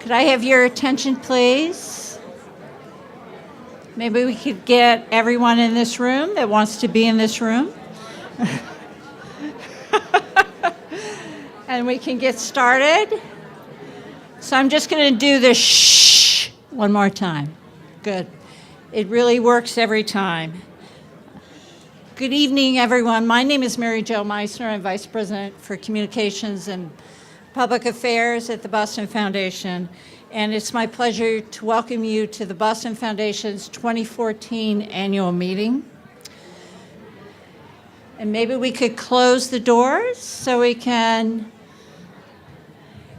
Could I have your attention, please? Maybe we could get everyone in this room that wants to be in this room. And we can get started. So I'm just going to do the shh one more time. Good. It really works every time. Good evening, everyone. My name is Mary Jo Meissner. I'm Vice President for Communications and Public Affairs at the Boston Foundation. And it's my pleasure to welcome you to the Boston Foundation's 2014 annual meeting. And maybe we could close the doors so we can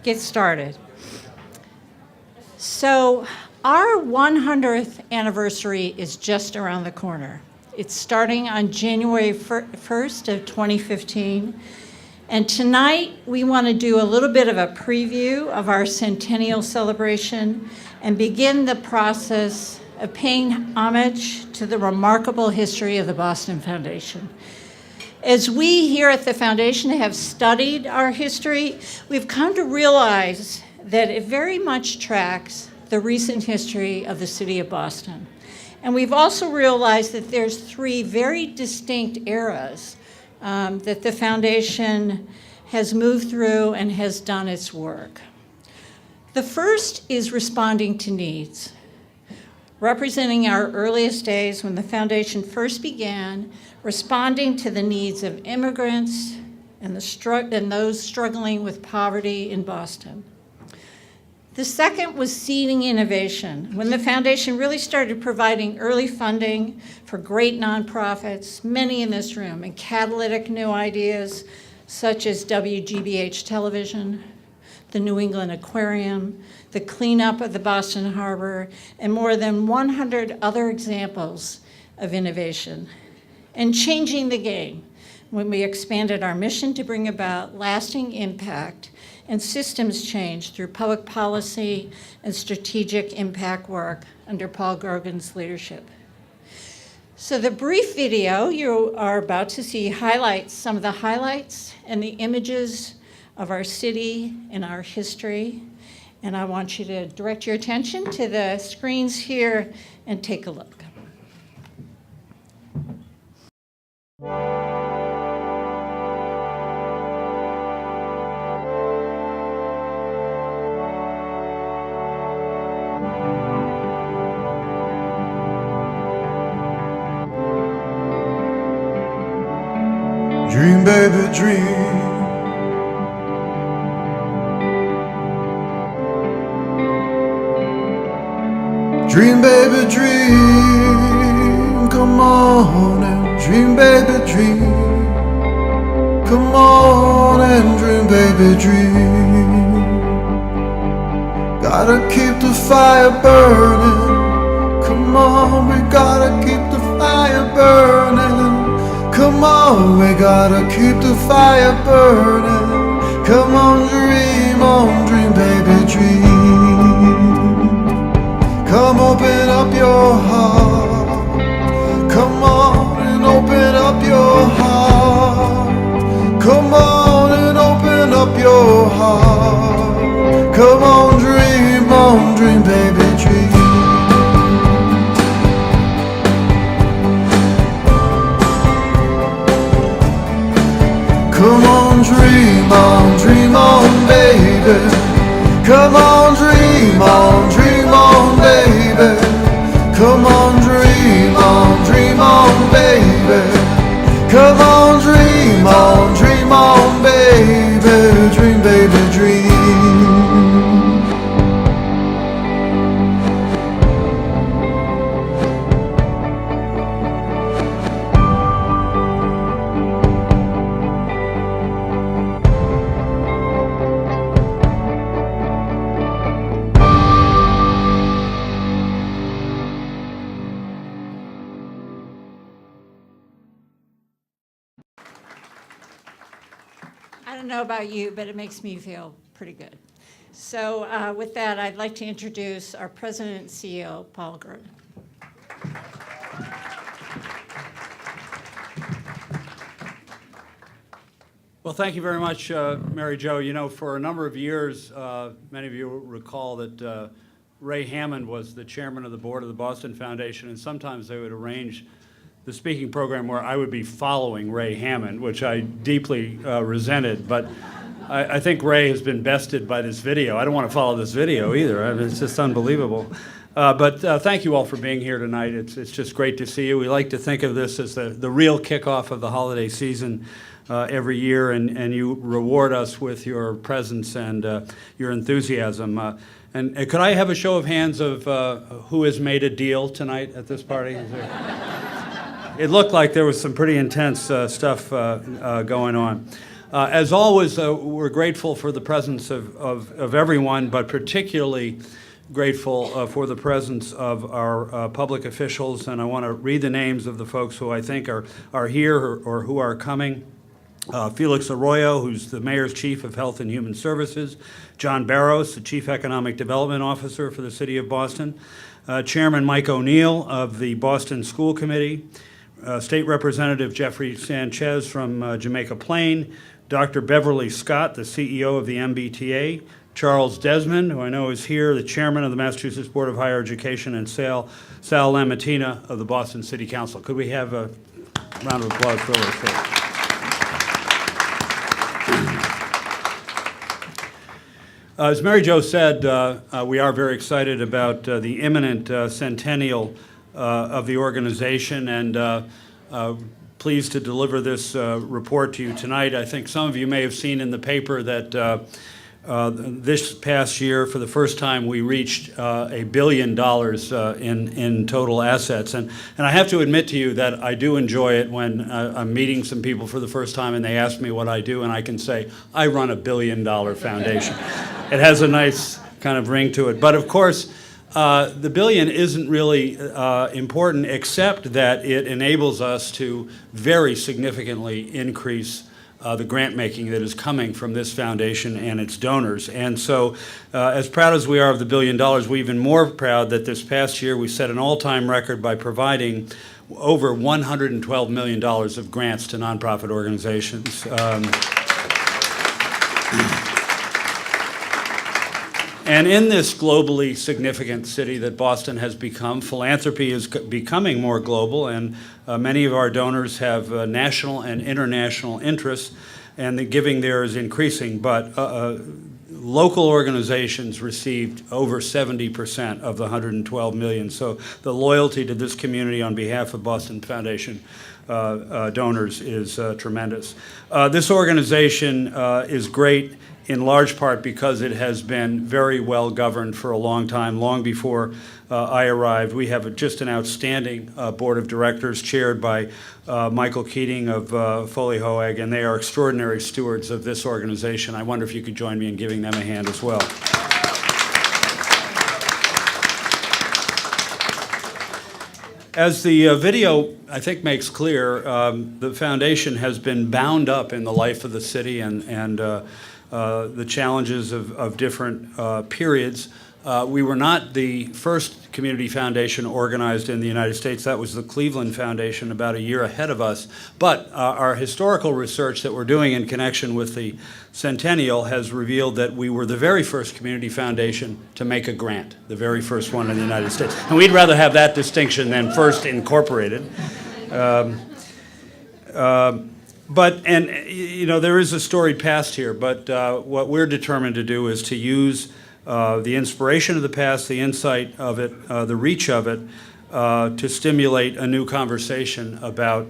get started. So our 100th anniversary is just around the corner. It's starting on January 1st of 2015. And tonight we want to do a little bit of a preview of our centennial celebration and begin the process of paying homage to the remarkable history of the Boston Foundation. As we here at the Foundation have studied our history, we've come to realize that it very much tracks the recent history of the city of Boston. And we've also realized that there's three very distinct eras that the Foundation has moved through and has done its work. The first is responding to needs, representing our earliest days when the Foundation first began responding to the needs of immigrants and those struggling with poverty in Boston. The second was seeding innovation, when the Foundation really started providing early funding for great nonprofits, many in this room, and catalytic new ideas such as WGBH Television, the New England Aquarium, the cleanup of the Boston Harbor, and more than 100 other examples of innovation. And changing the game, when we expanded our mission to bring about lasting impact and systems change through public policy and strategic impact work under Paul Grogan's leadership. So the brief video you are about to see highlights some of the highlights and the images of our city and our history. And I want you to direct your attention to the screens here and take a look. Dream, baby, dream. Dream, baby, dream. Come on and dream, baby, dream. Come on and dream, baby, dream. Gotta keep the fire burning. Come on, we gotta keep the fire burning. Come on, we gotta keep the fire burning. Come on, dream, baby, dream. Come open up your heart. Come on and open up your heart. Come on and open up your heart. Come on, dream, baby, dream. Come on, baby. Come on, dream on, baby. Come on, dream on, baby. Come on, dream on, baby. Dream, baby, dream. I don't know about you, but it makes me feel pretty good. So with that, I'd like to introduce our President and CEO, Paul Grogan. Well, thank you very much, Mary Jo. You know, for a number of years, many of you will recall that Ray Hammond was the chairman of the board of the Boston Foundation, and sometimes they would arrange the speaking program where I would be following Ray Hammond, which I deeply resented. But I think Ray has been bested by this video. I don't want to follow this video either. I mean, it's just unbelievable. But thank you all for being here tonight. It's just great to see you. We like to think of this as the real kickoff of the holiday season every year, and you reward us with your presence and your enthusiasm. And could I have a show of hands of who has made a deal tonight at this party? It looked like there was some pretty intense stuff going on. As always, we're grateful for the presence of everyone, but particularly grateful for the presence of our public officials. And I want to read the names of the folks who I think are here or who are coming. Felix Arroyo, who's the Mayor's Chief of Health and Human Services. John Barros, the Chief Economic Development Officer for the City of Boston. Chairman Mike O'Neill of the Boston School Committee. State Representative Jeffrey Sanchez from Jamaica Plain. Dr. Beverly Scott, the CEO of the MBTA. Charles Desmond, who I know is here, the Chairman of the Massachusetts Board of Higher Education. And Sal Lamatina of the Boston City Council. Could we have a round of applause for those folks? As Mary Jo said, we are very excited about the imminent centennial of the organization, and pleased to deliver this report to you tonight. I think some of you may have seen in the paper that this past year, for the first time, we reached $1 billion in total assets. And I have to admit to you that I do enjoy it when I'm meeting some people for the first time and they ask me what I do, and I can say, I run a $1 billion foundation. It has a nice kind of ring to it. But of course, the billion isn't really important, except that it enables us to very significantly increase the grant making that is coming from this foundation and its donors. And so as proud as we are of the $1 billion, we're even more proud that this past year we set an all-time record by providing over $112 million of grants to nonprofit organizations. And in this globally significant city that Boston has become, philanthropy is becoming more global, and many of our donors have national and international interests, and the giving there is increasing. But local organizations received over 70% of the 112 million. So the loyalty to this community on behalf of Boston Foundation donors is tremendous. This organization is great in large part because it has been very well governed for a long time, long before I arrived. We have just an outstanding board of directors chaired by Michael Keating of Foley Hoag, and they are extraordinary stewards of this organization. I wonder if you could join me in giving them a hand as well. As the video, I think, makes clear, the foundation has been bound up in the life of the city and the challenges of different periods. We were not the first community foundation organized in the United States. That was the Cleveland Foundation about a year ahead of us. But our historical research that we're doing in connection with the centennial has revealed that we were the very first community foundation to make a grant, the very first one in the United States. And we'd rather have that distinction than first incorporated. There is a storied past here, but what we're determined to do is to use the inspiration of the past, the insight of it, the reach of it, to stimulate a new conversation about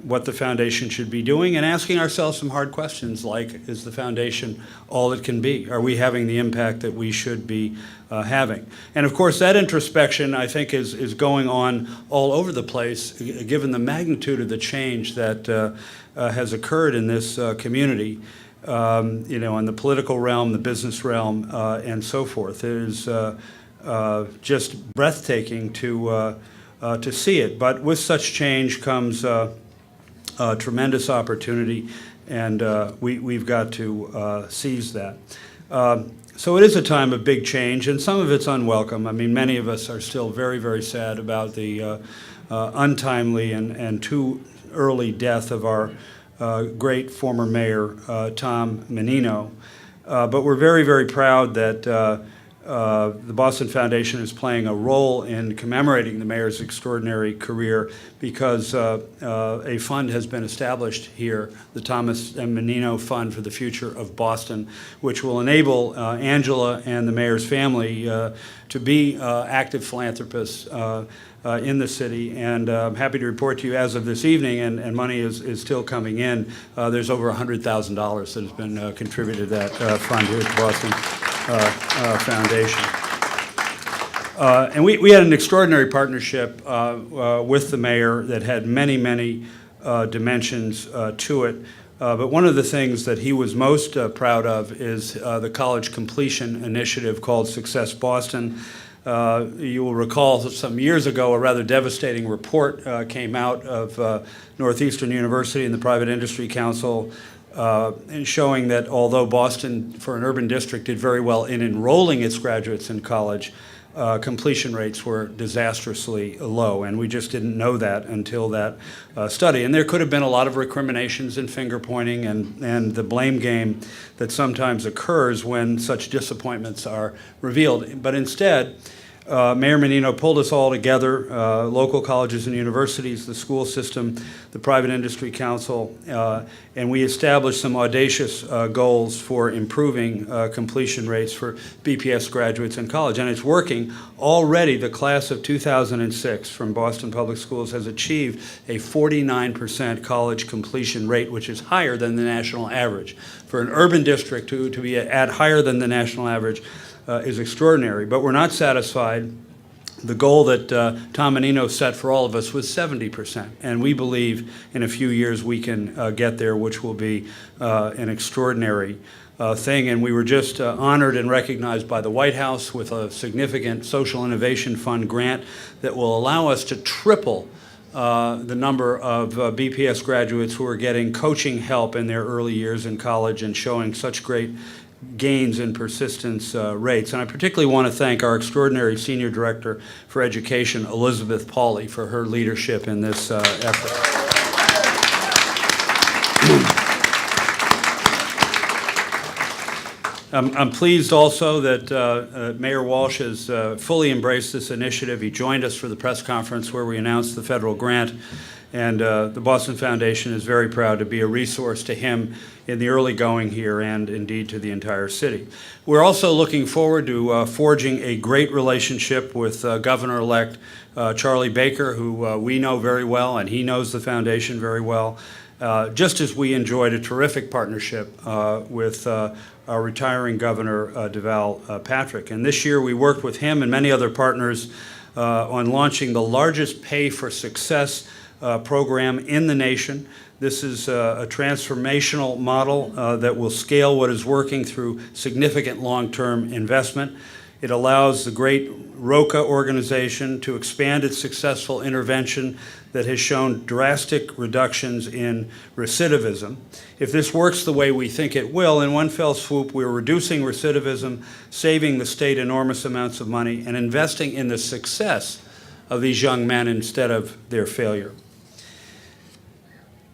what the foundation should be doing, and asking ourselves some hard questions like, is the foundation all it can be? Are we having the impact that we should be having? And of course, that introspection, I think, is going on all over the place, given the magnitude of the change that has occurred in this community, in the political realm, the business realm, and so forth. It is just breathtaking to see it. But with such change comes tremendous opportunity, and we've got to seize that. So it is a time of big change, and some of it's unwelcome. I mean, many of us are still very, very sad about the untimely and too early death of our great former mayor, Tom Menino. But we're very, very proud that the Boston Foundation is playing a role in commemorating the mayor's extraordinary career because a fund has been established here, the Thomas M. Menino Fund for the Future of Boston, which will enable Angela and the mayor's family to be active philanthropists in the city. And I'm happy to report to you as of this evening, and money is still coming in, there's over $100,000 that has been contributed to that fund here at the Boston Foundation. And we had an extraordinary partnership with the mayor that had many, many dimensions to it. But one of the things that he was most proud of is the college completion initiative called Success Boston. You will recall some years ago a rather devastating report came out of Northeastern University and the Private Industry Council and showing that although Boston, for an urban district, did very well in enrolling its graduates in college, completion rates were disastrously low, and we just didn't know that until that study. And there could have been a lot of recriminations and finger-pointing and the blame game that sometimes occurs when such disappointments are revealed. But instead, Mayor Menino pulled us all together, local colleges and universities, the school system, the Private Industry Council, and we established some audacious goals for improving completion rates for BPS graduates in college. And it's working. Already, the class of 2006 from Boston Public Schools has achieved a 49% college completion rate, which is higher than the national average. For an urban district to be at higher than the national average is extraordinary, but we're not satisfied. The goal that Tom Menino set for all of us was 70%, and we believe in a few years we can get there, which will be an extraordinary thing. And we were just honored and recognized by the White House with a significant Social Innovation Fund grant that will allow us to triple the number of BPS graduates who are getting coaching help in their early years in college and showing such great gains in persistence rates. And I particularly want to thank our extraordinary Senior Director for Education, Elizabeth Pauley, for her leadership in this effort. I'm pleased also that Mayor Walsh has fully embraced this initiative. He joined us for the press conference where we announced the federal grant, and the Boston Foundation is very proud to be a resource to him in the early going here and indeed to the entire city. We're also looking forward to forging a great relationship with Governor-elect Charlie Baker, who we know very well, and he knows the foundation very well, just as we enjoyed a terrific partnership with our retiring Governor Deval Patrick. And this year we worked with him and many other partners on launching the largest Pay for Success program in the nation. This is a transformational model that will scale what is working through significant long-term investment. It allows the great ROCA organization to expand its successful intervention that has shown drastic reductions in recidivism. If this works the way we think it will, in one fell swoop, we're reducing recidivism, saving the state enormous amounts of money, and investing in the success of these young men instead of their failure.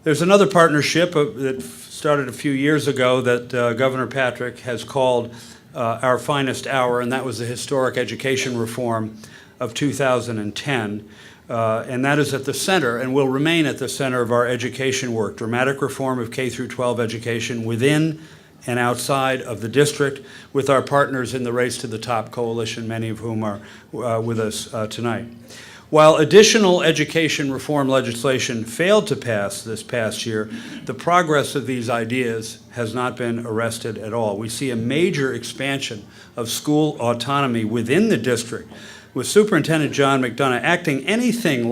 There's another partnership that started a few years ago that Governor Patrick has called our finest hour, and that was the historic education reform of 2010. And that is at the center and will remain at the center of our education work, dramatic reform of K through 12 education within and outside of the district with our partners in the Race to the Top coalition, many of whom are with us tonight. While additional education reform legislation failed to pass this past year, the progress of these ideas has not been arrested at all. We see a major expansion of school autonomy within the district, with Superintendent John McDonough acting anything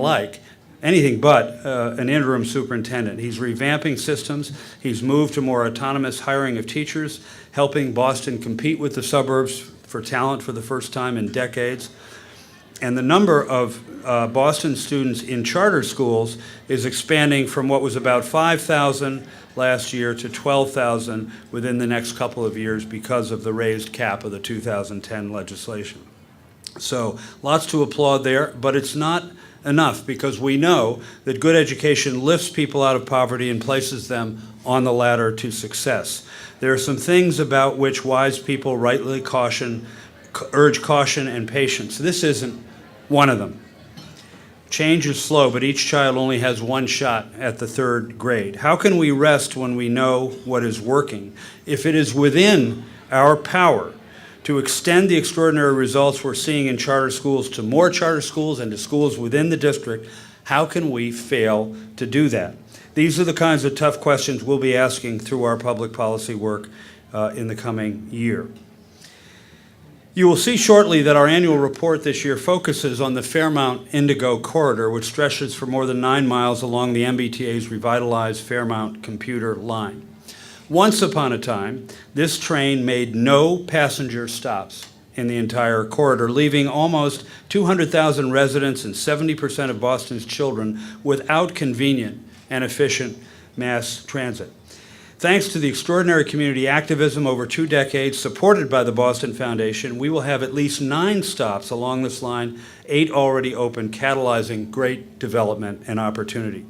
but an interim superintendent. He's revamping systems. He's moved to more autonomous hiring of teachers, helping Boston compete with the suburbs for talent for the first time in decades. And the number of Boston students in charter schools is expanding from what was about 5,000 last year to 12,000 within the next couple of years because of the raised cap of the 2010 legislation. So lots to applaud there, but it's not enough, because we know that good education lifts people out of poverty and places them on the ladder to success. There are some things about which wise people rightly urge caution and patience. This isn't one of them. Change is slow, but each child only has one shot at the third grade. How can we rest when we know what is working? If it is within our power to extend the extraordinary results we're seeing in charter schools to more charter schools and to schools within the district, how can we fail to do that? These are the kinds of tough questions we'll be asking through our public policy work in the coming year. You will see shortly that our annual report this year focuses on the Fairmount Indigo Corridor, which stretches for more than 9 miles along the MBTA's revitalized Fairmount commuter line. Once upon a time, this train made no passenger stops in the entire corridor, leaving almost 200,000 residents and 70% of Boston's children without convenient and efficient mass transit. Thanks to the extraordinary community activism over 2 decades supported by the Boston Foundation, we will have at least 9 stops along this line, 8 already open, catalyzing great development and opportunity.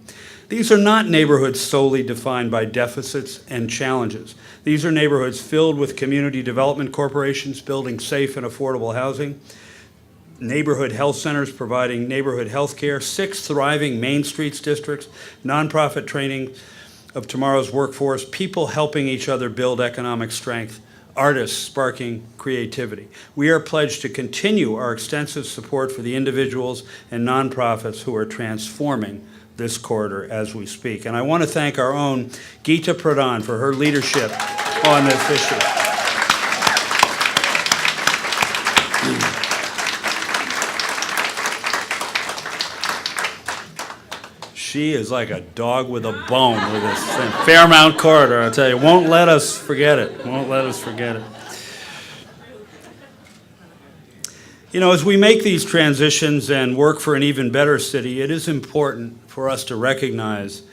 These are not neighborhoods solely defined by deficits and challenges. These are neighborhoods filled with community development corporations building safe and affordable housing, neighborhood health centers providing neighborhood health care, 6 thriving Main Streets districts, nonprofit training of tomorrow's workforce, people helping each other build economic strength, artists sparking creativity. We are pledged to continue our extensive support for the individuals and nonprofits who are transforming this corridor as we speak. And I want to thank our own Geeta Pradhan for her leadership on this issue. She is like a dog with a bone with this thing. Fairmount Corridor, I tell you, won't let us forget it. Won't let us forget it. You know, as we make these transitions and work for an even better city, it is important for us to recognize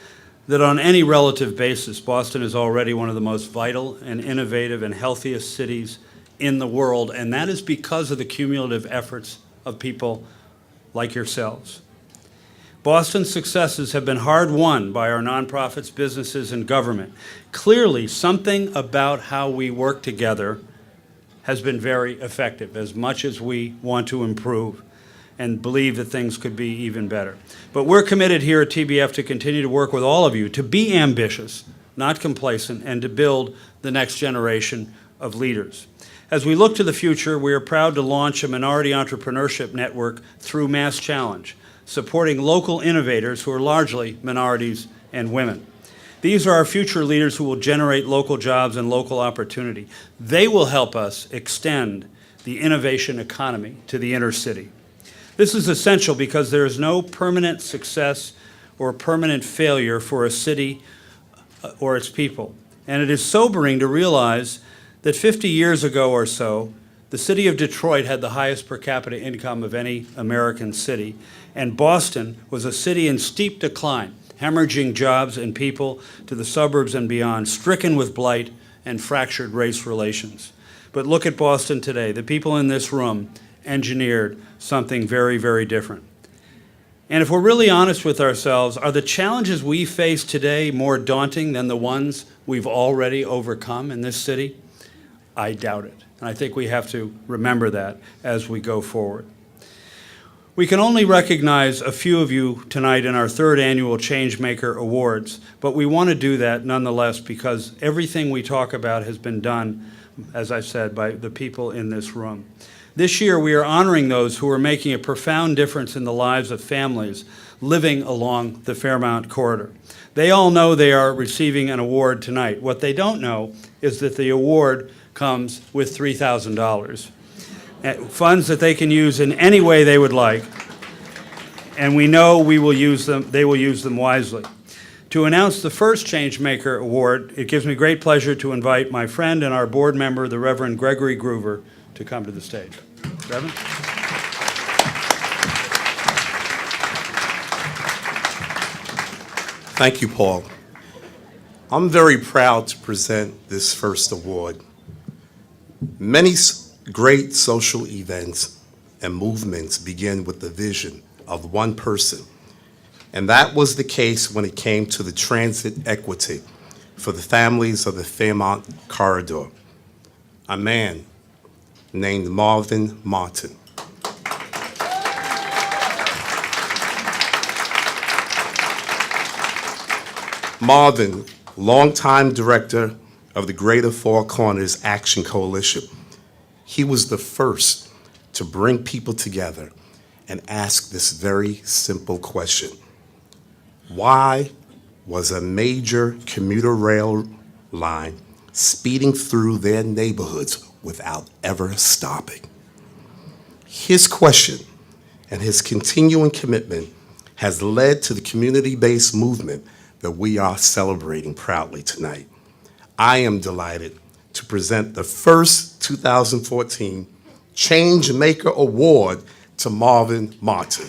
that on any relative basis, Boston is already one of the most vital and innovative and healthiest cities in the world, and that is because of the cumulative efforts of people like yourselves. Boston's successes have been hard-won by our nonprofits, businesses, and government. Clearly, something about how we work together has been very effective, as much as we want to improve and believe that things could be even better. But we're committed here at TBF to continue to work with all of you to be ambitious, not complacent, and to build the next generation of leaders. As we look to the future, we are proud to launch a minority entrepreneurship network through Mass Challenge, supporting local innovators who are largely minorities and women. These are our future leaders who will generate local jobs and local opportunity. They will help us extend the innovation economy to the inner city. This is essential because there is no permanent success or permanent failure for a city or its people. And it is sobering to realize that 50 years ago or so, the city of Detroit had the highest per capita income of any American city, and Boston was a city in steep decline, hemorrhaging jobs and people to the suburbs and beyond, stricken with blight and fractured race relations. But look at Boston today. The people in this room engineered something very, very different. And if we're really honest with ourselves, are the challenges we face today more daunting than the ones we've already overcome in this city? I doubt it. And I think we have to remember that as we go forward. We can only recognize a few of you tonight in our 3rd annual Changemaker Awards, but we want to do that nonetheless because everything we talk about has been done, as I said, by the people in this room. This year, we are honoring those who are making a profound difference in the lives of families living along the Fairmount Corridor. They all know they are receiving an award tonight. What they don't know is that the award comes with $3,000. Funds that they can use in any way they would like, and we know they will use them wisely. To announce the first Changemaker Award, it gives me great pleasure to invite my friend and our board member, the Reverend Gregory Groover, to come to the stage. Reverend? Thank you, Paul. I'm very proud to present this first award. Many great social events and movements begin with the vision of one person. And that was the case when it came to the transit equity for the families of the Fairmont Corridor. A man named Marvin Martin. Marvin, longtime director of the Greater Four Corners Action Coalition, he was the first to bring people together and ask this very simple question. Why was a major commuter rail line speeding through their neighborhoods without ever stopping? His question and his continuing commitment has led to the community-based movement that we are celebrating proudly tonight. I am delighted to present the first 2014 Changemaker Award to Marvin Martin.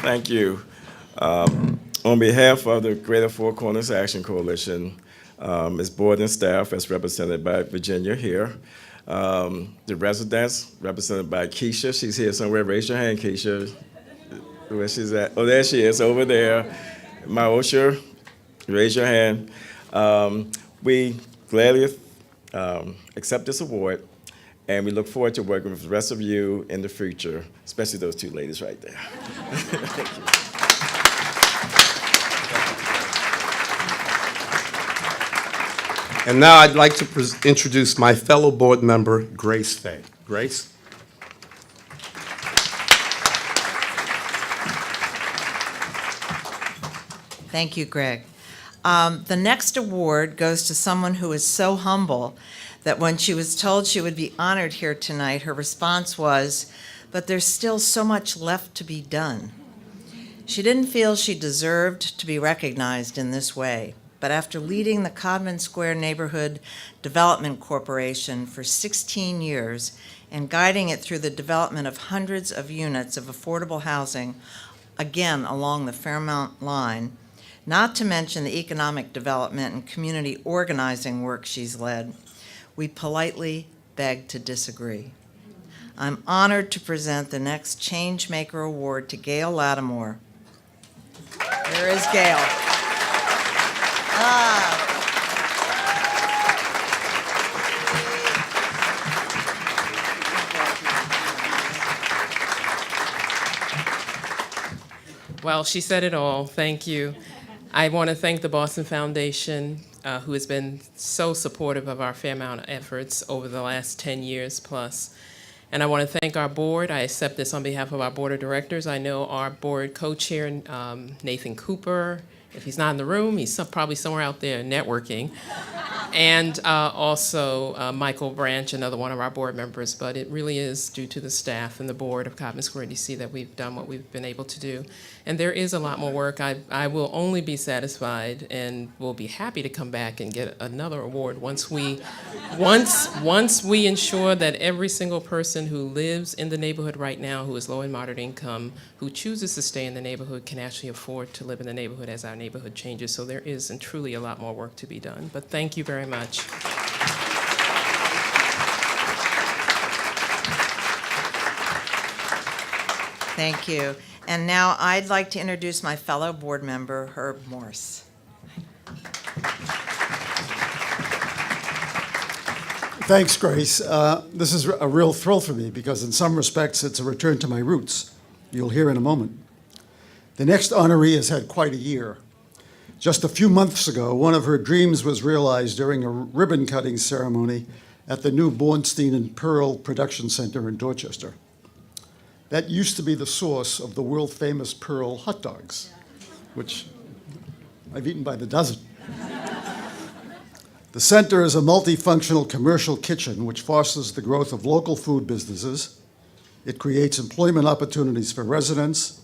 Thank you. On behalf of the Greater Four Corners Action Coalition, as board and staff, as represented by Virginia here, the residents, represented by Keisha, she's here somewhere. Raise your hand, Keisha. Where she's at? Oh, there she is, over there. Maosha, raise your hand. We gladly accept this award, and we look forward to working with the rest of you in the future, especially those two ladies right there. Thank you. And now I'd like to introduce my fellow board member, Grace Fay. Grace? Thank you, Greg. The next award goes to someone who is so humble that when she was told she would be honored here tonight, her response was, "But there's still so much left to be done." She didn't feel she deserved to be recognized in this way, but after leading the Codman Square Neighborhood Development Corporation for 16 years and guiding it through the development of hundreds of units of affordable housing, again along the Fairmont line, not to mention the economic development and community organizing work she's led, we politely beg to disagree. I'm honored to present the next Changemaker Award to Gail Lattimore. There is Gail. Well, she said it all. Thank you. I want to thank the Boston Foundation, who has been so supportive of our Fairmount efforts over the last 10 years plus. And I want to thank our board. I accept this on behalf of our board of directors. I know our board co-chair, Nathan Cooper. If he's not in the room, he's probably somewhere out there networking. And also Michael Branch, another one of our board members. But it really is due to the staff and the board of Codman Square DC that we've done what we've been able to do. And there is a lot more work. I will only be satisfied and will be happy to come back and get another award once we ensure that every single person who lives in the neighborhood right now, who is low and moderate income, who chooses to stay in the neighborhood, can actually afford to live in the neighborhood as our neighborhood changes. So there is and truly a lot more work to be done. But thank you very much. Thank you. And now I'd like to introduce my fellow board member, Herb Morse. Thanks, Grace. This is a real thrill for me because in some respects it's a return to my roots. You'll hear in a moment. The next honoree has had quite a year. Just a few months ago, one of her dreams was realized during a ribbon-cutting ceremony at the new Bostonians and Pearl Production Center in Dorchester. That used to be the source of the world-famous Pearl hot dogs, which I've eaten by the dozen. The center is a multifunctional commercial kitchen which fosters the growth of local food businesses. It creates employment opportunities for residents,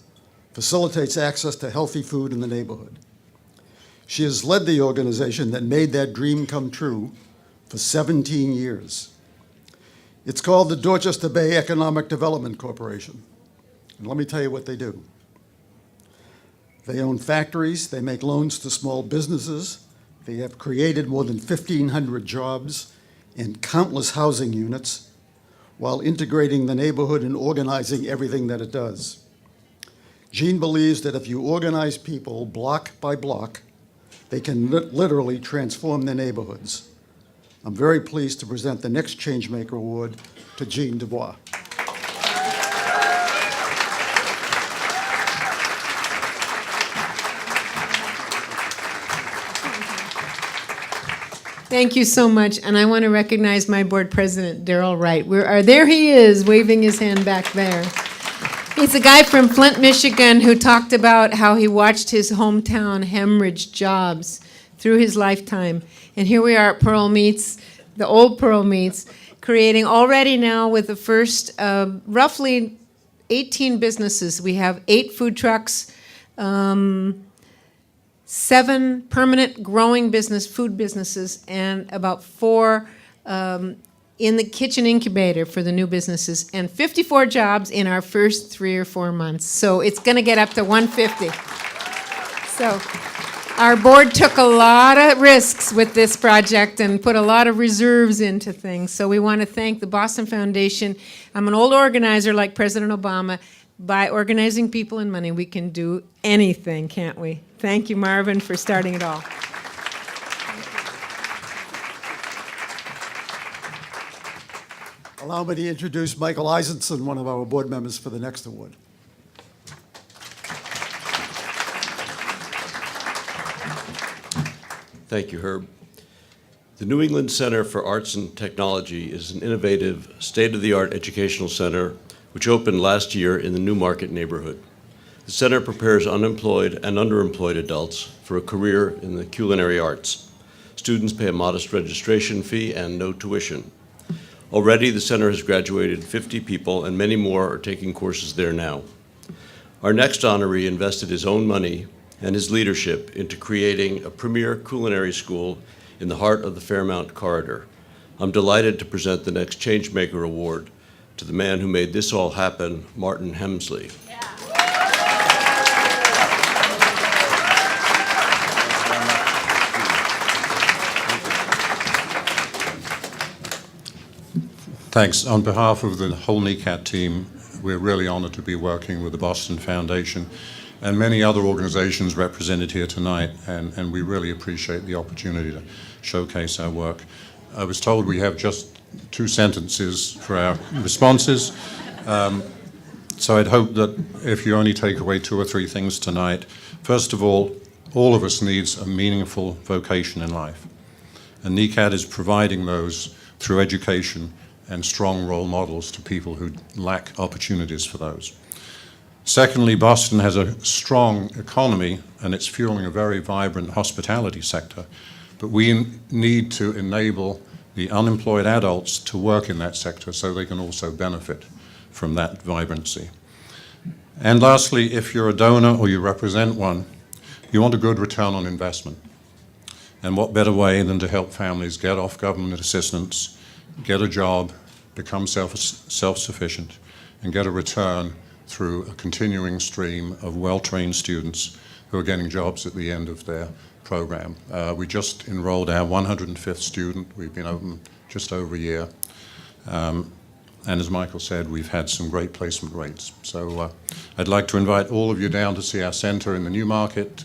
facilitates access to healthy food in the neighborhood. She has led the organization that made that dream come true for 17 years. It's called the Dorchester Bay Economic Development Corporation. And let me tell you what they do. They own factories, they make loans to small businesses, they have created more than 1,500 jobs and countless housing units while integrating the neighborhood and organizing everything that it does. Jean believes that if you organize people block by block, they can literally transform their neighborhoods. I'm very pleased to present the next Changemaker Award to Jean Dubois. Thank you so much, and I want to recognize my board president, Darrell Wright. There he is, waving his hand back there. He's a guy from Flint, Michigan, who talked about how he watched his hometown hemorrhage jobs through his lifetime. And here we are at Pearl Meats, the old Pearl Meats, creating already now with the first roughly 18 businesses. We have 8 food trucks, 7 permanent growing food businesses, and about 4 in the kitchen incubator for the new businesses, and 54 jobs in our first 3 or 4 months. So it's going to get up to 150. So our board took a lot of risks with this project and put a lot of reserves into things. So we want to thank the Boston Foundation. I'm an old organizer like President Obama. By organizing people and money, we can do anything, can't we? Thank you, Marvin, for starting it all. Allow me to introduce Michael Eisenson, one of our board members, for the next award. Thank you, Herb. The New England Center for Arts and Technology is an innovative, state-of-the-art educational center which opened last year in the Newmarket neighborhood. The center prepares unemployed and underemployed adults for a career in the culinary arts. Students pay a modest registration fee and no tuition. Already, the center has graduated 50 people, and many more are taking courses there now. Our next honoree invested his own money and his leadership into creating a premier culinary school in the heart of the Fairmount corridor. I'm delighted to present the next Changemaker Award to the man who made this all happen, Martin Hemsley. Thanks. On behalf of the whole NECAT team, we're really honored to be working with the Boston Foundation and many other organizations represented here tonight, and we really appreciate the opportunity to showcase our work. I was told we have just 2 sentences for our responses, so I'd hope that if you only take away 2 or 3 things tonight, first of all of us needs a meaningful vocation in life, and NECAT is providing those through education and strong role models to people who lack opportunities for those. Secondly, Boston has a strong economy and it's fueling a very vibrant hospitality sector, but we need to enable the unemployed adults to work in that sector so they can also benefit from that vibrancy. And lastly, if you're a donor or you represent one, you want a good return on investment. And what better way than to help families get off government assistance, get a job, become self-sufficient, and get a return through a continuing stream of well-trained students who are getting jobs at the end of their program. We just enrolled our 105th student. We've been open just over a year. And as Michael said, we've had some great placement rates. So I'd like to invite all of you down to see our center in the Newmarket.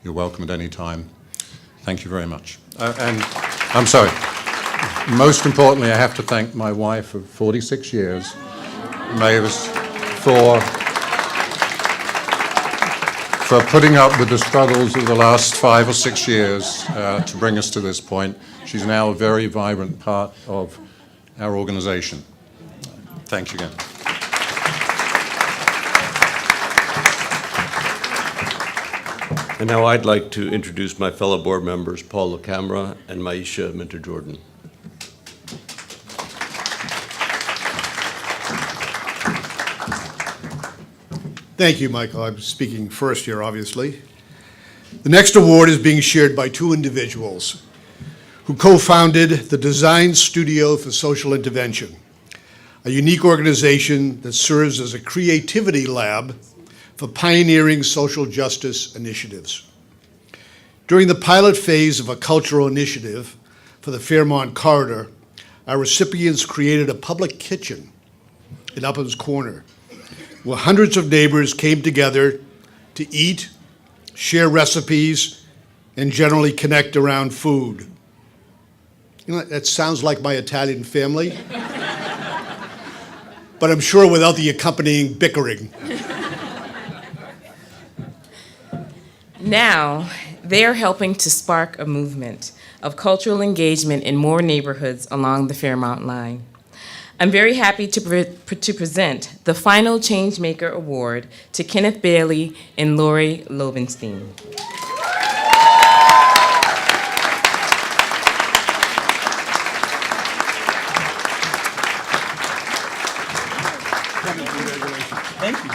You're welcome at any time. Thank you very much. And I'm sorry. Most importantly, I have to thank my wife of 46 years, Mavis, for putting up with the struggles of the last 5 or 6 years to bring us to this point. She's now a very vibrant part of our organization. Thanks again. And now I'd like to introduce my fellow board members, Paul LaCamera and Maisha Minter-Jordan. Thank you, Michael. I'm speaking first here, obviously. The next award is being shared by 2 individuals who co-founded the Design Studio for Social Intervention, a unique organization that serves as a creativity lab for pioneering social justice initiatives. During the pilot phase of a cultural initiative for the Fairmont Corridor, our recipients created a public kitchen in Upham's Corner, where hundreds of neighbors came together to eat, share recipes, and generally connect around food. You know, that sounds like my Italian family, but I'm sure without the accompanying bickering. Now, they're helping to spark a movement of cultural engagement in more neighborhoods along the Fairmont line. I'm very happy to present the final Changemaker Award to Kenneth Bailey and Lori Lobenstein. Thank you.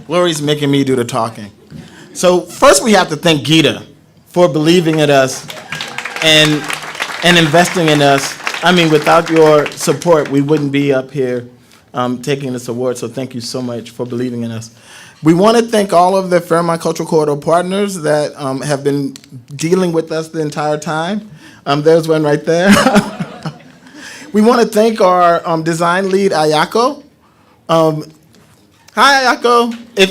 Lori's making me do the talking. So first we have to thank Gita for believing in us and investing in us. I mean, without your support, we wouldn't be up here taking this award, so thank you so much for believing in us. We want to thank all of the Fairmont Cultural Corridor partners that have been dealing with us the entire time. There's one right there. We want to thank our design lead, Ayako. Hi, Ayako. If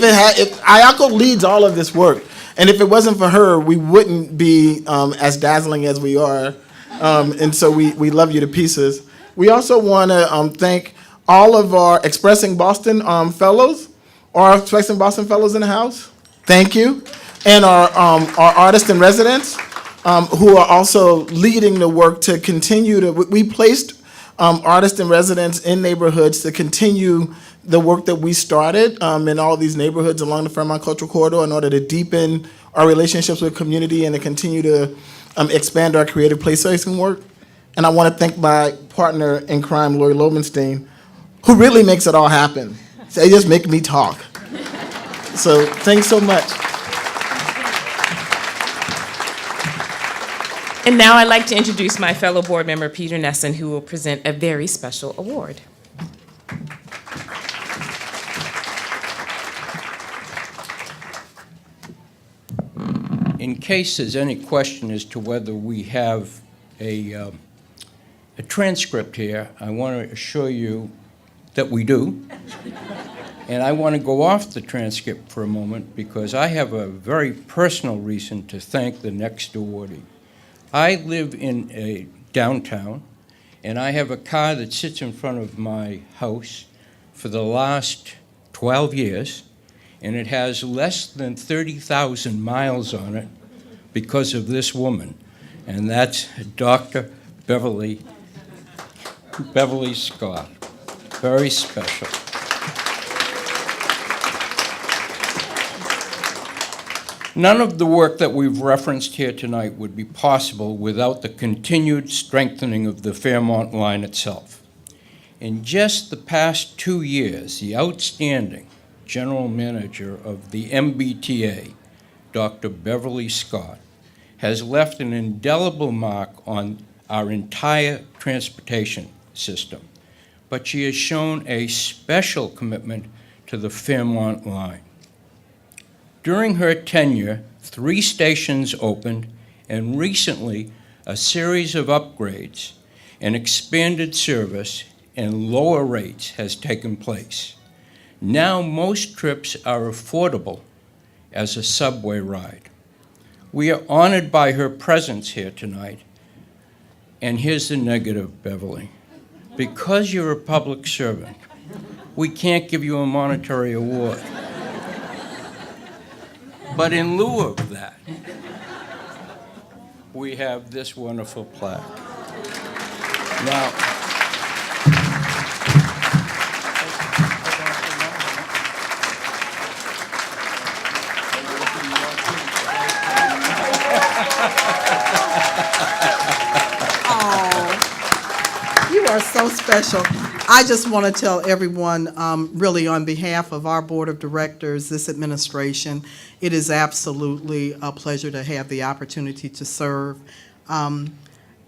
Ayako leads all of this work, and if it wasn't for her, we wouldn't be as dazzling as we are. And so we love you to pieces. We also want to thank all of our Expressing Boston fellows, our Expressing Boston fellows in the house. Thank you. And our artists in residence who are also leading the work to continue to, we placed artists in residence in neighborhoods to continue the work that we started in all these neighborhoods along the Fairmont Cultural Corridor in order to deepen our relationships with community and to continue to expand our creative placemaking work. And I want to thank my partner in crime, Lori Lobenstein, who really makes it all happen. They just make me talk. So thanks so much. And now I'd like to introduce my fellow board member, Peter Nesson, who will present a very special award. In case there's any question as to whether we have a transcript here, I want to assure you that we do. And I want to go off the transcript for a moment because I have a very personal reason to thank the next awardee. I live in a downtown, and I have a car that sits in front of my house for the last 12 years, and it has less than 30,000 miles on it because of this woman, and that's Dr. Beverly Scott. Very special. None of the work that we've referenced here tonight would be possible without the continued strengthening of the Fairmont line itself. In just the past 2 years, the outstanding general manager of the MBTA, Dr. Beverly Scott, has left an indelible mark on our entire transportation system, but she has shown a special commitment to the Fairmont line. During her tenure, 3 stations opened, and recently a series of upgrades and expanded service and lower rates has taken place. Now most trips are affordable as a subway ride. We are honored by her presence here tonight. And here's the negative, Beverly. Because you're a public servant, we can't give you a monetary award. But in lieu of that, we have this wonderful plaque. Now, you are so special. I just want to tell everyone, really on behalf of our board of directors, this administration, it is absolutely a pleasure to have the opportunity to serve.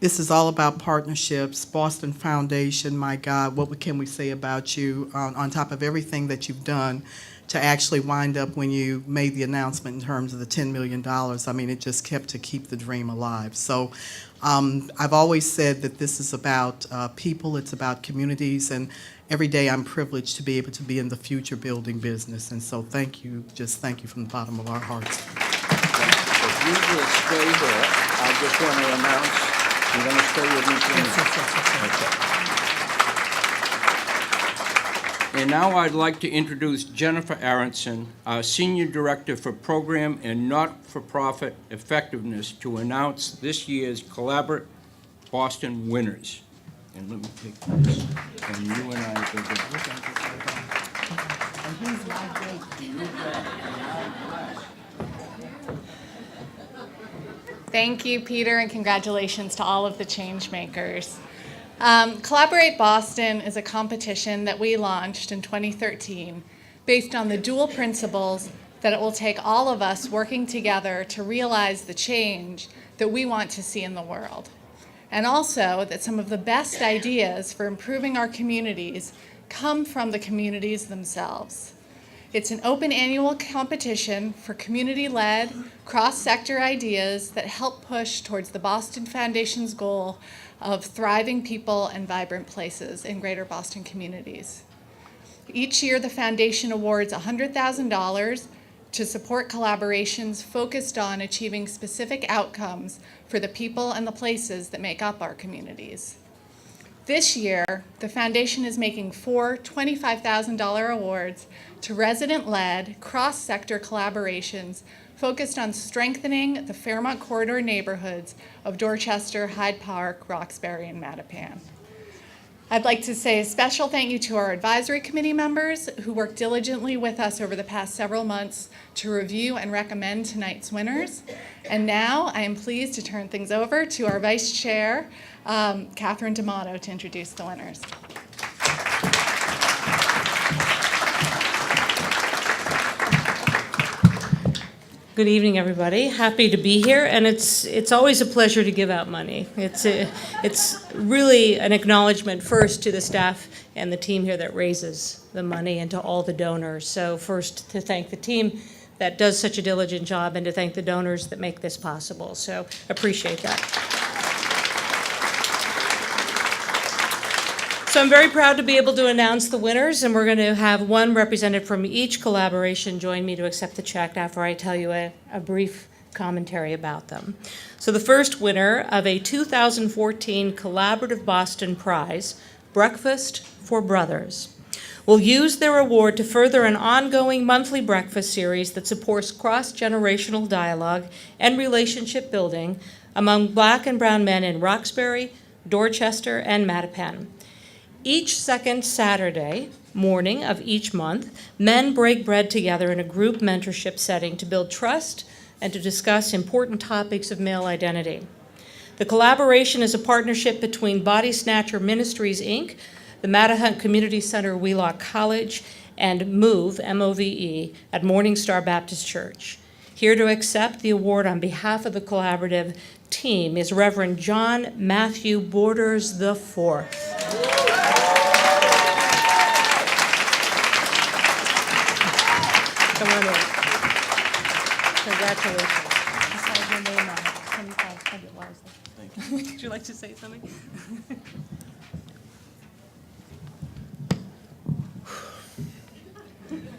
This is all about partnerships. Boston Foundation, my God, what can we say about you on top of everything that you've done to actually wind up when you made the announcement in terms of the $10 million. I mean, it just kept to keep the dream alive. So I've always said that this is about people, it's about communities, and every day I'm privileged to be able to be in the future building business. And so thank you, just thank you from the bottom of our hearts. If you will stay there, I just want to announce, you're going to stay with me for a minute. Okay. And now I'd like to introduce Jennifer Aronson, our Senior Director for Program and Not-for-Profit Effectiveness, to announce this year's Collaborate Boston winners. And let me take this, and you and I will Thank you, Peter, and congratulations to all of the change makers. Collaborate Boston is a competition that we launched in 2013 based on the dual principles that it will take all of us working together to realize the change that we want to see in the world. And also that some of the best ideas for improving our communities come from the communities themselves. It's an open annual competition for community-led, cross-sector ideas that help push towards the Boston Foundation's goal of thriving people and vibrant places in greater Boston communities. Each year, the foundation awards $100,000 to support collaborations focused on achieving specific outcomes for the people and the places that make up our communities. This year, the foundation is making 4 $25,000 awards to resident-led, cross-sector collaborations focused on strengthening the Fairmont Corridor neighborhoods of Dorchester, Hyde Park, Roxbury, and Mattapan. I'd like to say a special thank you to our advisory committee members who worked diligently with us over the past several months to review and recommend tonight's winners. And now I am pleased to turn things over to our Vice Chair, Catherine D'Amato, to introduce the winners. Good evening, everybody. Happy to be here, and it's always a pleasure to give out money. It's really an acknowledgement first to the staff and the team here that raises the money, and to all the donors. So first, to thank the team that does such a diligent job, and to thank the donors that make this possible. So appreciate that. So I'm very proud to be able to announce the winners, and we're going to have one representative from each collaboration join me to accept the check after I tell you a brief commentary about them. So the first winner of a 2014 Collaborative Boston Prize, Breakfast for Brothers, will use their award to further an ongoing monthly breakfast series that supports cross-generational dialogue and relationship building among Black and brown men in Roxbury, Dorchester, and Mattapan. Each second Saturday morning of each month, men break bread together in a group mentorship setting to build trust and to discuss important topics of male identity. The collaboration is a partnership between Body Snatcher Ministries, Inc., the Mattahunt Community Center, Wheelock College, and MOVE, M-O-V-E, at Morning Star Baptist Church. Here to accept the award on behalf of the collaborative team is Reverend John Matthew Borders IV. Come on in. Congratulations. This has your name on it. $2,500. Thank you. Would you like to say something?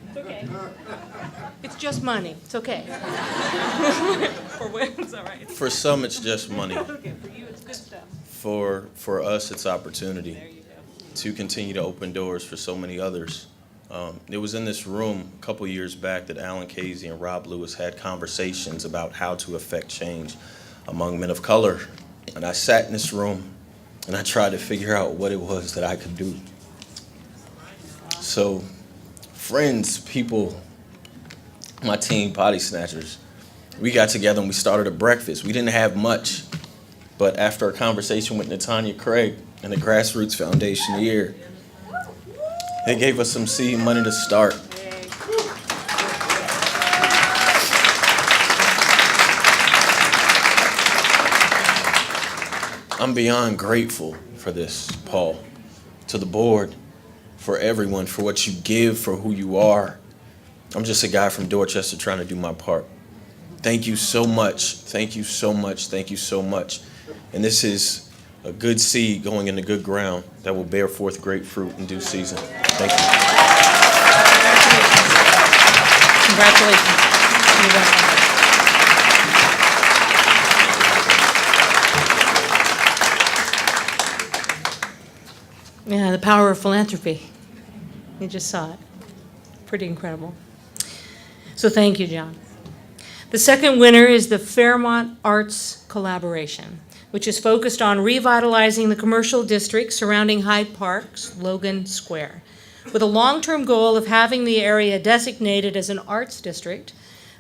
It's okay. It's just money. It's okay. For women, it's all right. For some, it's just money. Okay, for you, it's good stuff. For us, it's opportunity to continue to open doors for so many others. It was in this room a couple years back that Alan Casey and Rob Lewis had conversations about how to affect change among men of color. And I sat in this room and I tried to figure out what it was that I could do. So, friends, people, my team, Body Snatchers, we got together and we started a breakfast. We didn't have much, but after a conversation with Natanya Craig and the Grassroots Foundation here, they gave us some seed money to start. I'm beyond grateful for this, Paul, to the board, for everyone, for what you give, for who you are. I'm just a guy from Dorchester trying to do my part. Thank you so much. Thank you so much. Thank you so much. And this is a good seed going into good ground that will bear forth great fruit in due season. Thank you. Congratulations. You're welcome. Yeah, the power of philanthropy. You just saw it. Pretty incredible. So thank you, John. The second winner is the Fairmont Arts Collaboration, which is focused on revitalizing the commercial district surrounding Hyde Park's Logan Square. With a long-term goal of having the area designated as an arts district,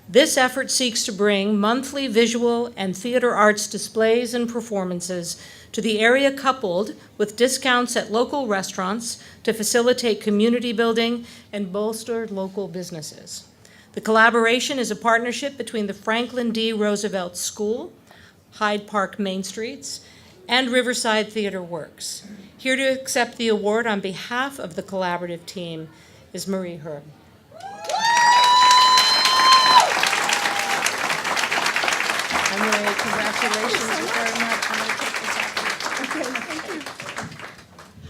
this effort seeks to bring monthly visual and theater arts displays and performances to the area, coupled with discounts at local restaurants to facilitate community building and bolster local businesses. The collaboration is a partnership between the Franklin D. Roosevelt School, Hyde Park Main Streets, and Riverside Theater Works. Here to accept the award on behalf of the collaborative team is Marie Herb. And Marie, congratulations very much.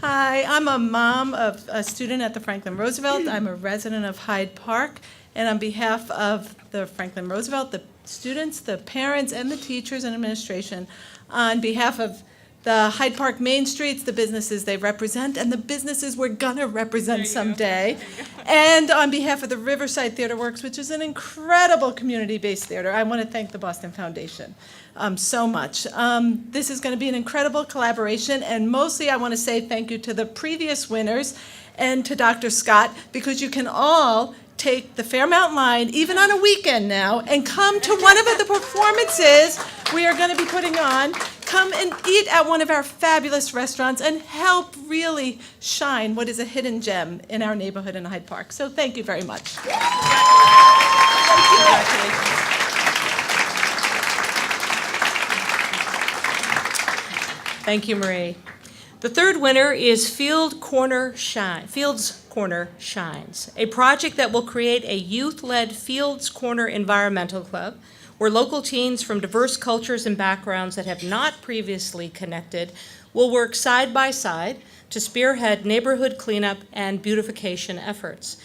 Hi, I'm a mom of a student at the Franklin Roosevelt. I'm a resident of Hyde Park. And on behalf of the Franklin Roosevelt, the students, the parents, and the teachers and administration, on behalf of the Hyde Park Main Streets, the businesses they represent, and the businesses we're gonna represent someday, and on behalf of the Riverside Theater Works, which is an incredible community-based theater, I want to thank the Boston Foundation so much. This is going to be an incredible collaboration, and mostly I want to say thank you to the previous winners and to Dr. Scott, because you can all take the Fairmount line, even on a weekend now, and come to one of the performances we are going to be putting on. Come and eat at one of our fabulous restaurants and help really shine what is a hidden gem in our neighborhood in Hyde Park. So thank you very much. Thank you, Marie. The third winner is Fields Corner Shines, a project that will create a youth-led Fields Corner Environmental Club, where local teens from diverse cultures and backgrounds that have not previously connected will work side by side to spearhead neighborhood cleanup and beautification efforts.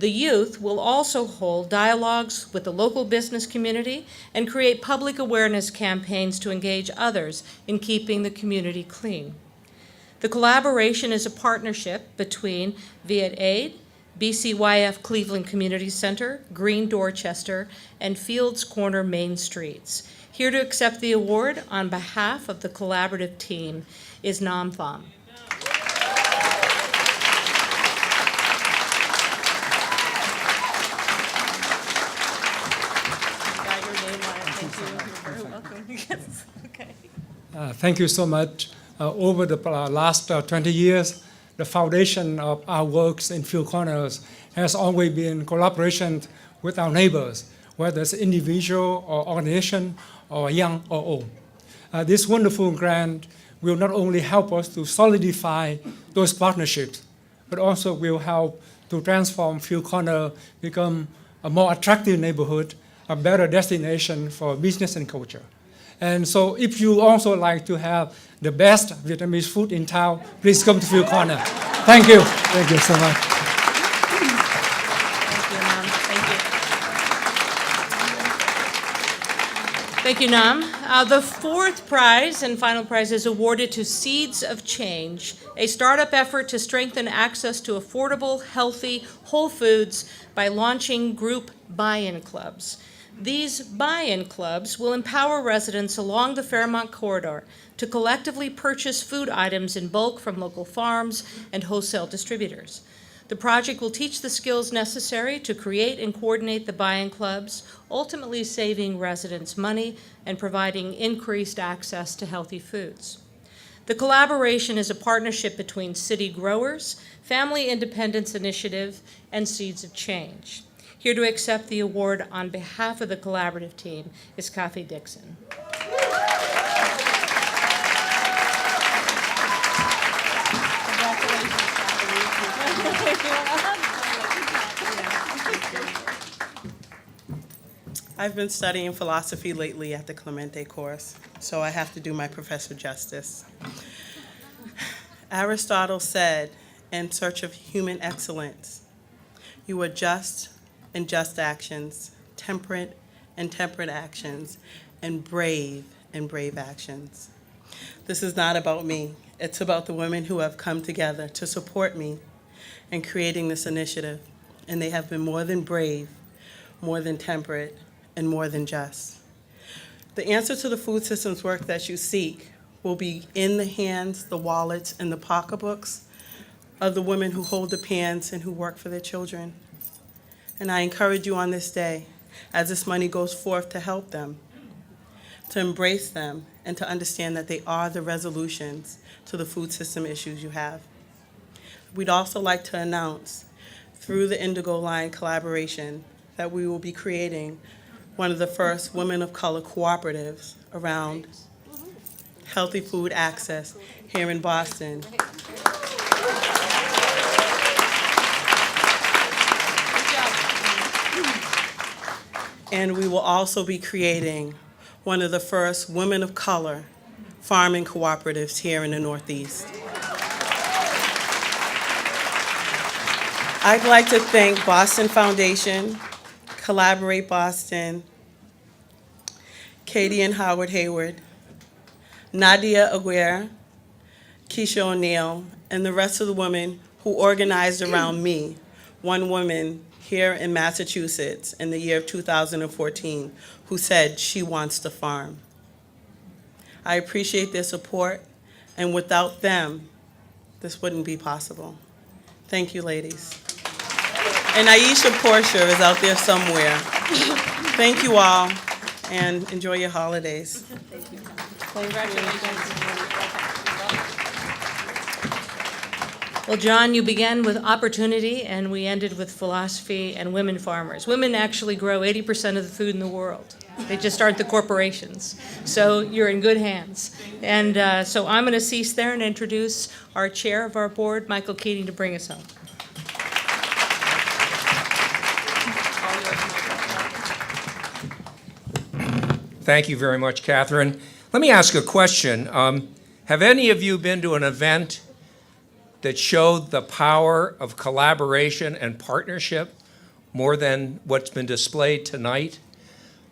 The youth will also hold dialogues with the local business community and create public awareness campaigns to engage others in keeping the community clean. The collaboration is a partnership between Viet Aid, BCYF Cleveland Community Center, Green Dorchester, and Fields Corner Main Streets. Here to accept the award on behalf of the collaborative team is Nam Pham. Thank you so much. Over the last 20 years, the foundation of our works in Field Corners has always been collaboration with our neighbors, whether it's individual or organization or young or old. This wonderful grant will not only help us to solidify those partnerships, but also will help to transform Field Corner become a more attractive neighborhood, a better destination for business and culture. And so if you also like to have the best Vietnamese food in town, please come to Field Corner. Thank you. Thank you so much. Thank you, Nam. The fourth prize and final prize is awarded to Seeds of Change, a startup effort to strengthen access to affordable, healthy, whole foods by launching group buy-in clubs. These buy-in clubs will empower residents along the Fairmont corridor to collectively purchase food items in bulk from local farms and wholesale distributors. The project will teach the skills necessary to create and coordinate the buy-in clubs, ultimately saving residents money and providing increased access to healthy foods. The collaboration is a partnership between City Growers, Family Independence Initiative, and Seeds of Change. Here to accept the award on behalf of the collaborative team is Kathy Dixon. I've been studying philosophy lately at the Clemente course, so I have to do my professor justice. Aristotle said, in search of human excellence, you are just in just actions, temperate in temperate actions, and brave in brave actions. This is not about me. It's about the women who have come together to support me in creating this initiative, and they have been more than brave, more than temperate, and more than just. The answer to the food systems work that you seek will be in the hands, the wallets, and the pocketbooks of the women who hold the pans and who work for their children. And I encourage you on this day, as this money goes forth to help them, to embrace them, and to understand that they are the resolutions to the food system issues you have. We'd also like to announce, through the Indigo Line collaboration, that we will be creating one of the first women of color cooperatives around healthy food access here in Boston. And we will also be creating one of the first women of color farming cooperatives here in the Northeast. I'd like to thank Boston Foundation, Collaborate Boston, Katie and Howard Hayward, Nadia Aguirre, Keisha O'Neill, and the rest of the women who organized around me, one woman here in Massachusetts in the year of 2014, who said she wants to farm. I appreciate their support, and without them, this wouldn't be possible. Thank you, ladies. And Aisha Portia is out there somewhere. Thank you all, and enjoy your holidays. Well, John, you began with opportunity, and we ended with philosophy and women farmers. Women actually grow 80% of the food in the world. They just aren't the corporations. So you're in good hands. And so I'm going to cease there and introduce our chair of our board, Michael Keating, to bring us home. Thank you very much, Catherine. Let me ask a question. Have any of you been to an event that showed the power of collaboration and partnership more than what's been displayed tonight?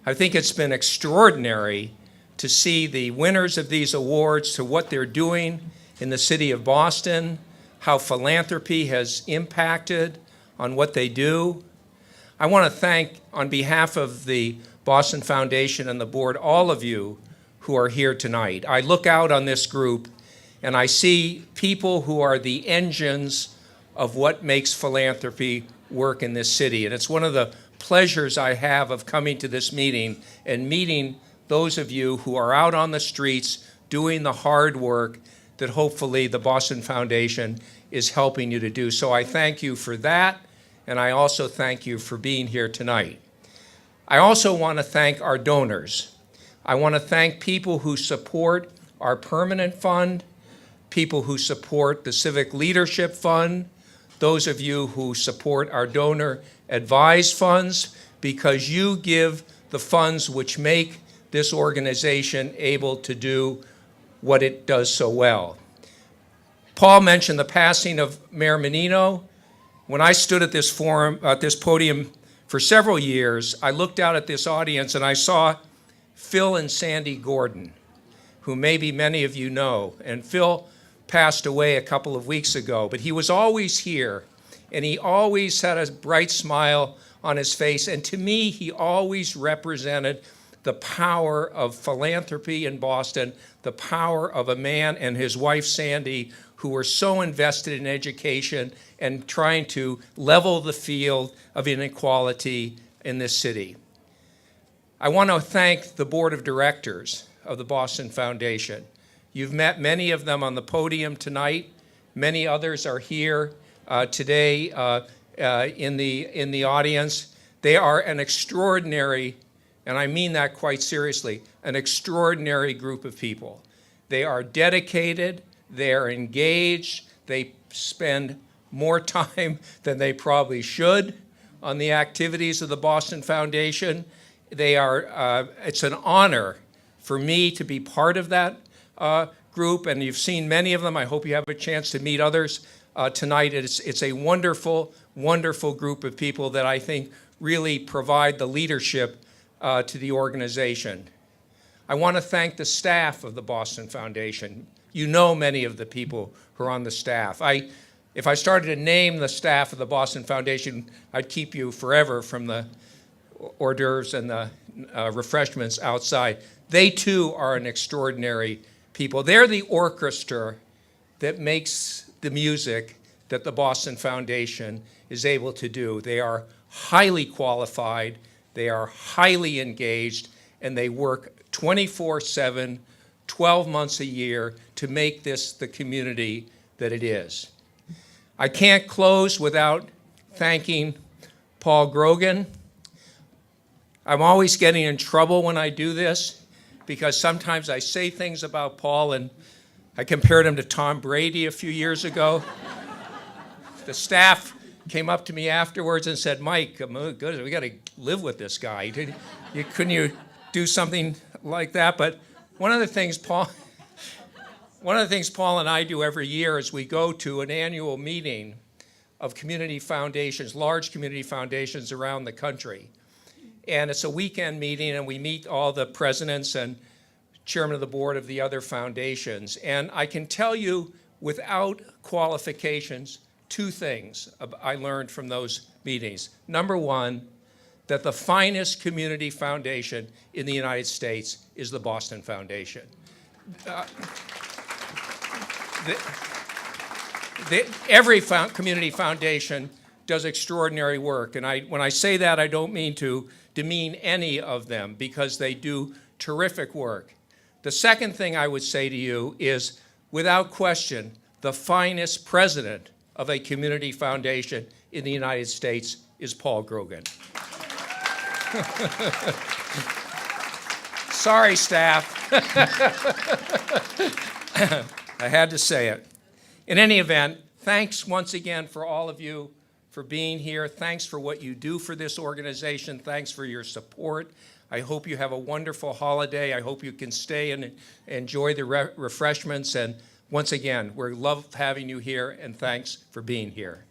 I think it's been extraordinary to see the winners of these awards, to what they're doing in the city of Boston, how philanthropy has impacted on what they do. I want to thank, on behalf of the Boston Foundation and the board, all of you who are here tonight. I look out on this group and I see people who are the engines of what makes philanthropy work in this city. And it's one of the pleasures I have of coming to this meeting and meeting those of you who are out on the streets doing the hard work that hopefully the Boston Foundation is helping you to do. So I thank you for that, and I also thank you for being here tonight. I also want to thank our donors. I want to thank people who support our permanent fund, people who support the Civic Leadership Fund, those of you who support our donor advised funds, because you give the funds which make this organization able to do what it does so well. Paul mentioned the passing of Mayor Menino. When I stood at this forum, at this podium for several years, I looked out at this audience and I saw Phil and Sandy Gordon, who maybe many of you know. And Phil passed away a couple of weeks ago, but he was always here, and he always had a bright smile on his face. And to me, he always represented the power of philanthropy in Boston, the power of a man and his wife, Sandy, who were so invested in education and trying to level the field of inequality in this city. I want to thank the board of directors of the Boston Foundation. You've met many of them on the podium tonight. Many others are here today in the audience. They are an extraordinary, and I mean that quite seriously, an extraordinary group of people. They are dedicated, they're engaged, they spend more time than they probably should on the activities of the Boston Foundation, It's an honor for me to be part of that group, and you've seen many of them. I hope you have a chance to meet others tonight. It's a wonderful, wonderful group of people that I think really provide the leadership to the organization. I want to thank the staff of the Boston Foundation. You know many of the people who are on the staff. If I started to name the staff of the Boston Foundation, I'd keep you forever from the hors d'oeuvres and the refreshments outside. They too are an extraordinary people. They're the orchestra that makes the music that the Boston Foundation is able to do. They are highly qualified, they are highly engaged, and they work 24/7, 12 months a year to make this the community that it is. I can't close without thanking Paul Grogan. I'm always getting in trouble when I do this because sometimes I say things about Paul, and I compared him to Tom Brady a few years ago. The staff came up to me afterwards and said, "Mike, we got to live with this guy. Couldn't you do something like that?" But one of the things Paul and I do every year is we go to an annual meeting of community foundations, large community foundations around the country. And it's a weekend meeting, and we meet all the presidents and chairman of the board of the other foundations. And I can tell you without qualifications, two things I learned from those meetings. Number one, that the finest community foundation in the United States is the Boston Foundation. Every community foundation does extraordinary work, and when I say that, I don't mean to demean any of them because they do terrific work. The second thing I would say to you is, without question, the finest president of a community foundation in the United States is Paul Grogan. Sorry, staff. I had to say it. In any event, thanks once again for all of you for being here. Thanks for what you do for this organization. Thanks for your support. I hope you have a wonderful holiday. I hope you can stay and enjoy the refreshments. And once again, we love having you here, and thanks for being here.